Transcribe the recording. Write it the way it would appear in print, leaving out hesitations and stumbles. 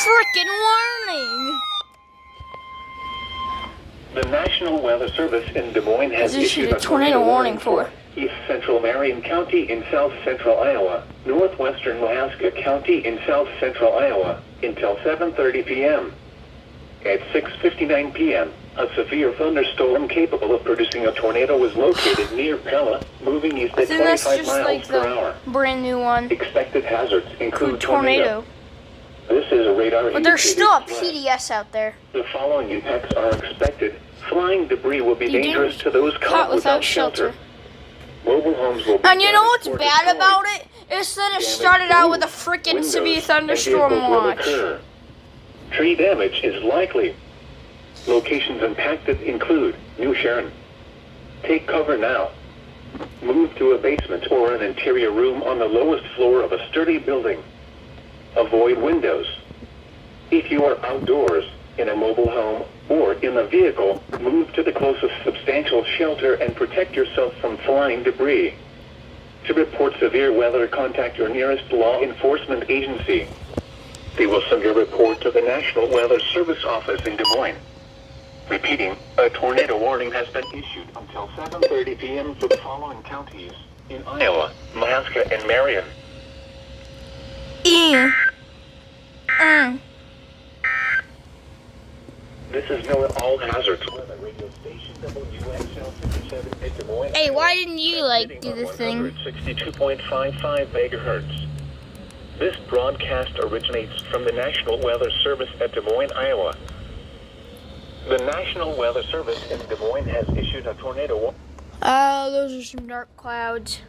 frickin' warning! The National Weather Service in Des Moines has issued a tornado warning for East Central Marion County in South Central Iowa, Northwestern Mahaska County in South Central Iowa, until 7:30 p.m. At 6:59 p.m., a severe thunderstorm capable of producing a tornado was located near Pella, moving east I at think that's 25 just miles like per the hour. brand new one. Expected hazards include Tornado. This is a radar. But there's still a indicated PDS out there. The following impacts are expected. Flying debris will be dangerous to those caught without shelter. Mobile homes will be And you know what's damaged or bad destroyed. about it? Is that it started out with a frickin' Windows severe and thunderstorm vehicles will watch. occur. Tree damage is likely. Locations impacted include New Sharon. Take cover now. Move to a basement or an interior room on the lowest floor of a sturdy building. Avoid windows. If you are outdoors, in a mobile home, or in a vehicle, move to the closest substantial shelter and protect yourself from flying debris. To report severe weather, contact your nearest law enforcement agency. They will send your report to the National Weather Service office in Des Moines. Repeating, a tornado warning has been issued until 7:30 p.m. for the following counties in Iowa, Mahaska, and Marion. This is NOAA All Hazards Weather Radio Station WXL 57 in Des Moines. Hey, why didn't you do this thing? 162.55 megahertz. This broadcast originates from the National Weather Service at Des Moines, Iowa. The National Weather Service in Des Moines has issued a tornado warning. Oh, those are some dark clouds.